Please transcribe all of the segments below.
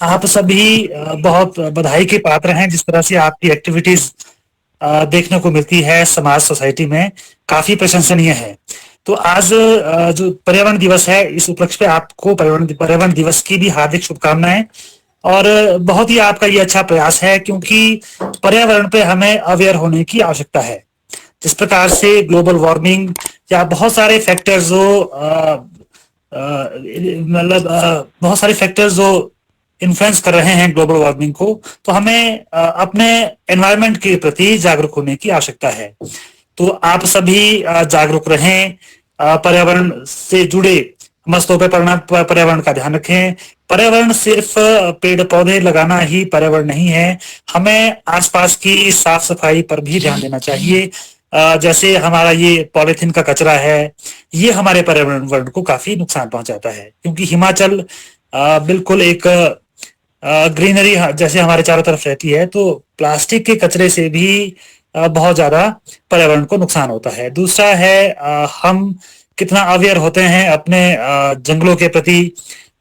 आप सभी बहुत बधाई के पात्र हैं। जिस तरह से आपकी एक्टिविटीज देखने को मिलती है समाज सोसाइटी में, काफी प्रशंसनीय है। तो आज जो पर्यावरण दिवस है, इस उपलक्ष्य पे आपको पर्यावरण पर्यावरण दिवस की भी हार्दिक शुभकामनाएं। और बहुत ही आपका ये अच्छा प्रयास है, क्योंकि पर्यावरण पे हमें अवेयर होने की आवश्यकता है। जिस प्रकार से ग्लोबल वार्मिंग या बहुत सारे फैक्टर्स जो मतलब बहुत सारे फैक्टर्स जो इन्फ्लुएंस कर रहे हैं ग्लोबल वार्मिंग को, तो हमें अपने एनवायरनमेंट के प्रति जागरूक होने की आवश्यकता है। तो आप सभी जागरूक रहें, पर्यावरण से जुड़े मसलों पर पर्यावरण का ध्यान रखें। पर्यावरण सिर्फ पेड़ पौधे लगाना ही पर्यावरण नहीं है, हमें आसपास की साफ सफाई पर भी ध्यान देना चाहिए। जैसे हमारा ये पॉलिथीन का कचरा है, ये हमारे पर्यावरण को काफी नुकसान पहुंचाता है, क्योंकि हिमाचल बिल्कुल एक ग्रीनरी जैसे हमारे चारों तरफ रहती है, तो प्लास्टिक के कचरे से भी बहुत ज्यादा पर्यावरण को नुकसान होता है। दूसरा है हम कितना अवेयर होते हैं अपने जंगलों के प्रति,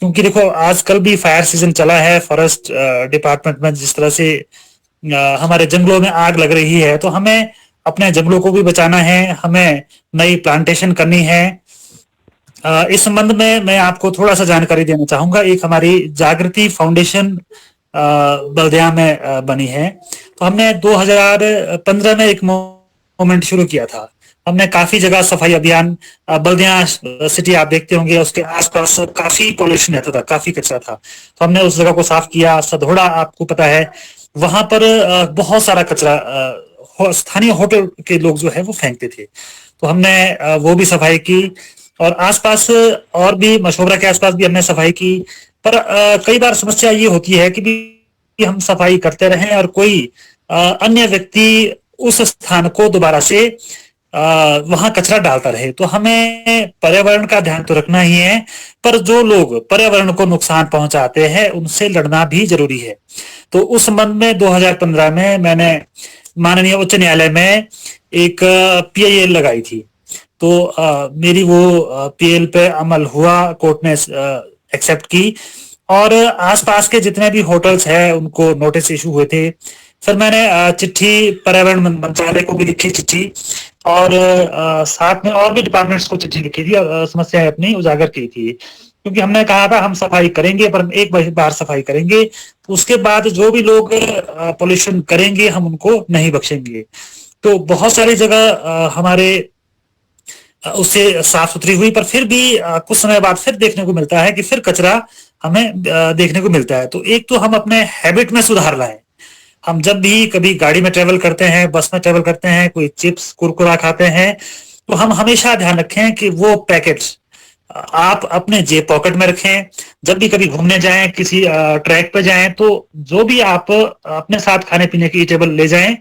क्योंकि देखो आजकल भी फायर सीजन चला है। फॉरेस्ट डिपार्टमेंट में जिस तरह से हमारे जंगलों में आग लग रही है, तो हमें अपने जंगलों को भी बचाना है, हमें नई प्लांटेशन करनी है। इस संबंध में मैं आपको थोड़ा सा जानकारी देना चाहूंगा। एक हमारी जागृति फाउंडेशन बल्दिया में बनी है। तो हमने 2015 में एक मूवमेंट शुरू किया था। हमने काफी जगह सफाई अभियान, बल्दिया सिटी आप देखते होंगे, उसके आसपास काफी पॉल्यूशन रहता था, काफी कचरा था। तो हमने उस जगह को साफ किया। सधोड़ा आपको पता है, वहां पर बहुत सारा कचरा स्थानीय होटल के लोग जो है वो फेंकते थे। तो हमने वो भी सफाई की, और आसपास और भी मशोबरा के आसपास भी हमने सफाई की। पर कई बार समस्या ये होती है कि भी हम सफाई करते रहें और कोई अन्य व्यक्ति उस स्थान को दोबारा से वहां कचरा डालता रहे। तो हमें पर्यावरण का ध्यान तो रखना ही है, पर जो लोग पर्यावरण को नुकसान पहुंचाते हैं उनसे लड़ना भी जरूरी है। तो उस संबंध में 2015 में मैंने माननीय उच्च न्यायालय में एक पीआईएल लगाई थी। तो मेरी वो पीएल पे अमल हुआ, कोर्ट ने एक्सेप्ट की, और आसपास के जितने भी होटल्स हैं उनको नोटिस इशू हुए थे। फिर मैंने चिट्ठी पर्यावरण मंत्रालय को भी लिखी चिट्ठी, और साथ में और भी डिपार्टमेंट्स को चिट्ठी लिखी थी, समस्याएं अपनी उजागर की थी। क्योंकि हमने कहा था हम सफाई करेंगे, पर हम एक बार सफाई करेंगे, तो उसके बाद जो भी लोग पोल्यूशन करेंगे हम उनको नहीं बख्शेंगे। तो बहुत सारी जगह हमारे उससे साफ सुथरी हुई, पर फिर भी कुछ समय बाद फिर देखने को मिलता है कि फिर कचरा हमें देखने को मिलता है। तो एक तो हम अपने हैबिट में सुधार लाएं। हम जब भी कभी गाड़ी में ट्रेवल करते हैं, बस में ट्रेवल करते हैं, कोई चिप्स कुरकुरा खाते हैं, तो हम हमेशा ध्यान रखें कि वो पैकेट्स आप अपने जेब पॉकेट में रखें। जब भी कभी घूमने जाएं, किसी ट्रैक पे जाएं, तो जो भी आप अपने साथ खाने पीने की टेबल ले जाएं,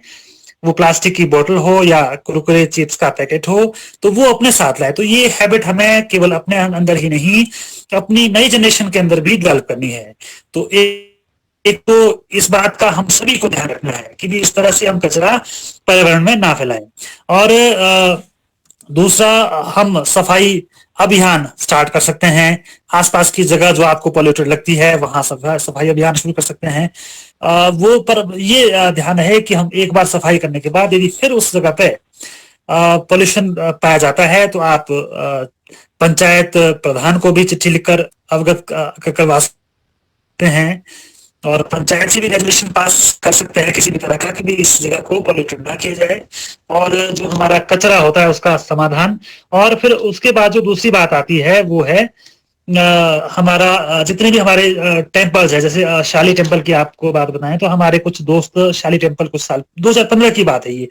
वो प्लास्टिक की बोतल हो या कुरकुरे चिप्स का पैकेट हो, तो वो अपने साथ लाए। तो ये हैबिट हमें केवल अपने अंदर ही नहीं, अपनी नई जनरेशन के अंदर भी डेवलप करनी है। तो एक तो इस बात का हम सभी को ध्यान रखना है कि भी इस तरह से हम कचरा पर्यावरण में ना फैलाएं। और दूसरा, हम सफाई अभियान स्टार्ट कर सकते हैं। आसपास की जगह जो आपको पॉल्यूटेड लगती है, वहां सफाई अभियान शुरू कर सकते हैं। वो पर ये ध्यान है कि हम एक बार सफाई करने के बाद यदि फिर उस जगह पे पॉल्यूशन पाया जाता है, तो आप पंचायत प्रधान को भी चिट्ठी लिखकर अवगत करवा सकते हैं, और पंचायत से भी रेजोल्यूशन पास कर सकते हैं किसी भी तरह का कि भी इस जगह को पॉल्यूटेड ना किया जाए, और जो हमारा कचरा होता है उसका समाधान। और फिर उसके बाद जो दूसरी बात आती है वो है हमारा जितने भी हमारे टेम्पल्स है, जैसे शाली टेम्पल की आपको बात बताएं, तो हमारे कुछ दोस्त शाली टेम्पल कुछ साल 2015 की बात है, ये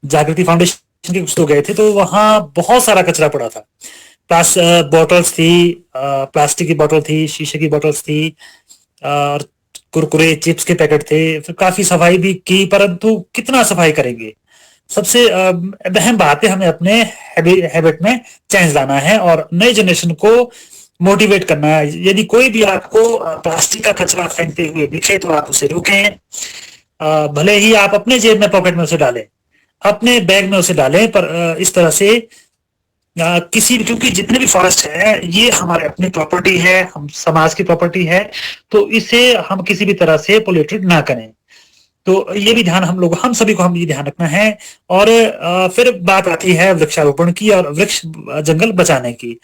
जागृति फाउंडेशन के कुछ लोग गए थे, तो वहां बहुत सारा कचरा पड़ा था। बॉटल्स थी, प्लास्टिक की बोतल थी, शीशे की बोटल्स थी, और कुरकुरे चिप्स के पैकेट थे। फिर काफी सफाई भी की, परंतु कितना सफाई करेंगे। सबसे अहम बात है, हमें अपने हैबिट में चेंज लाना है और नई जनरेशन को मोटिवेट करना है। यदि कोई भी आपको प्लास्टिक का कचरा फेंकते हुए दिखे, तो आप उसे रोकें। भले ही आप अपने जेब में पॉकेट में उसे डालें, अपने बैग में उसे डालें, पर इस तरह से किसी भी, क्योंकि जितने भी फॉरेस्ट है ये हमारे अपनी प्रॉपर्टी है, हम समाज की प्रॉपर्टी है, तो इसे हम किसी भी तरह से पोल्यूटेड ना करें। तो ये भी ध्यान हम लोग, हम सभी को हम ये ध्यान रखना है। और फिर बात आती है वृक्षारोपण की और वृक्ष जंगल बचाने की।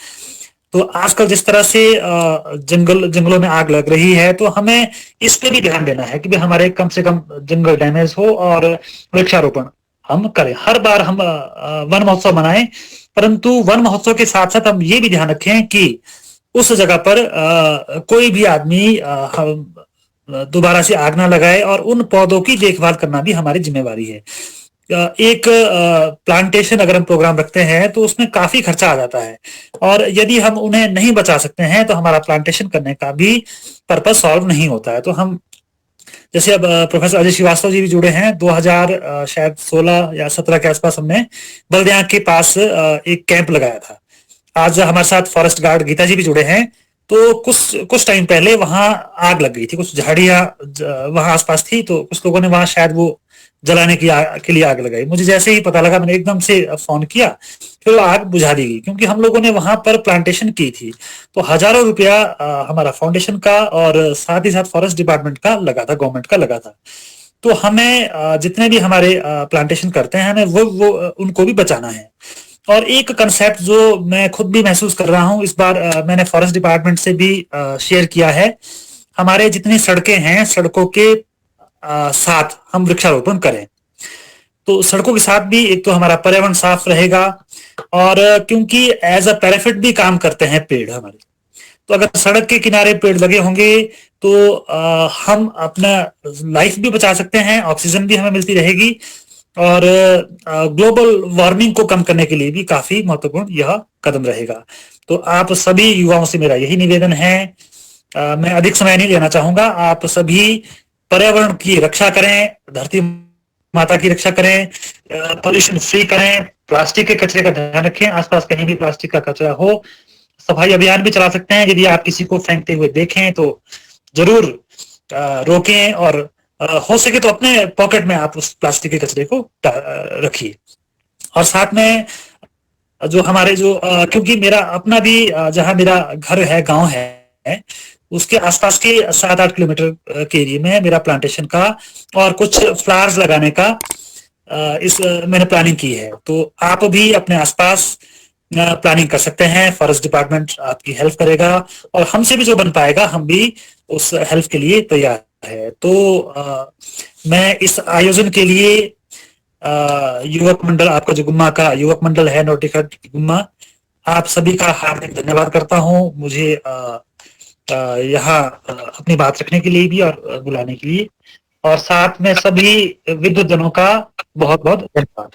तो आजकल जिस तरह से जंगलों में आग लग रही है, तो हमें इस पे भी ध्यान देना है कि भी हमारे कम से कम जंगल डैमेज हो और वृक्षारोपण हम करें। हर बार हम वन महोत्सव मनाएं, परंतु वन महोत्सव के साथ साथ हम ये भी ध्यान रखें कि उस जगह पर कोई भी आदमी दोबारा से आग ना लगाए, और उन पौधों की देखभाल करना भी हमारी जिम्मेवारी है। एक प्लांटेशन अगर हम प्रोग्राम रखते हैं तो उसमें काफी खर्चा आ जाता है, और यदि हम उन्हें नहीं बचा सकते हैं तो हमारा प्लांटेशन करने का भी पर्पस सॉल्व नहीं होता है। तो हम जैसे अब प्रोफेसर अजय श्रीवास्तव जी भी जुड़े हैं, 2000 शायद 16 या 17 के आसपास हमने बल्दिया के पास एक कैंप लगाया था। आज हमारे साथ फॉरेस्ट गार्ड गीता जी भी जुड़े हैं। तो कुछ कुछ टाइम पहले वहां आग लग गई थी, कुछ झाड़ियां वहां आसपास थी, तो कुछ लोगों ने वहां शायद वो जलाने के लिए आग लगाई। मुझे जैसे ही पता लगा, मैंने एकदम से फोन किया, फिर वो आग बुझा दी गई, क्योंकि हम लोगों ने वहां पर प्लांटेशन की थी। तो हजारों रुपया हमारा फाउंडेशन का और साथ ही साथ फॉरेस्ट डिपार्टमेंट का लगा था, गवर्नमेंट का लगा था। तो हमें जितने भी हमारे प्लांटेशन करते हैं, हमें वो उनको भी बचाना है। और एक कंसेप्ट जो मैं खुद भी महसूस कर रहा हूं, इस बार मैंने फॉरेस्ट डिपार्टमेंट से भी शेयर किया है। हमारे जितनी सड़कें हैं, सड़कों के साथ हम वृक्षारोपण करें। तो सड़कों के साथ भी एक तो हमारा पर्यावरण साफ रहेगा, और क्योंकि एज अ बेनिफिट भी काम करते हैं पेड़ हमारे। तो अगर सड़क के किनारे पेड़ लगे होंगे तो हम अपना लाइफ भी बचा सकते हैं, ऑक्सीजन भी हमें मिलती रहेगी, और ग्लोबल वार्मिंग को कम करने के लिए भी काफी महत्वपूर्ण यह कदम रहेगा। तो आप सभी युवाओं से मेरा यही निवेदन है, मैं अधिक समय नहीं लेना चाहूंगा, आप सभी पर्यावरण की रक्षा करें, धरती माता की रक्षा करें, पॉल्यूशन फ्री करें, प्लास्टिक के कचरे का ध्यान रखें, आसपास कहीं भी प्लास्टिक का कचरा हो। सफाई अभियान भी चला सकते हैं, यदि आप किसी को फेंकते हुए देखें तो जरूर रोकें, और हो सके तो अपने पॉकेट में आप उस प्लास्टिक के कचरे को रखिए। और साथ में जो हमारे जो क्योंकि मेरा अपना भी जहां मेरा घर है, गांव है, उसके आसपास के 7-8 किलोमीटर के एरिया में मेरा प्लांटेशन का और कुछ फ्लावर्स लगाने का मैंने प्लानिंग की है। तो आप भी अपने आसपास प्लानिंग कर सकते हैं, फॉरेस्ट डिपार्टमेंट आपकी हेल्प करेगा, और हमसे भी जो बन पाएगा हम भी उस हेल्प के लिए तैयार है। तो मैं इस आयोजन के लिए युवक मंडल, आपका जो गुम्मा का युवक मंडल है, नोटिखट गुम्मा, आप सभी का हार्दिक धन्यवाद करता हूं, मुझे यहाँ अपनी बात रखने के लिए भी और बुलाने के लिए, और साथ में सभी विद्वत जनों का बहुत बहुत धन्यवाद।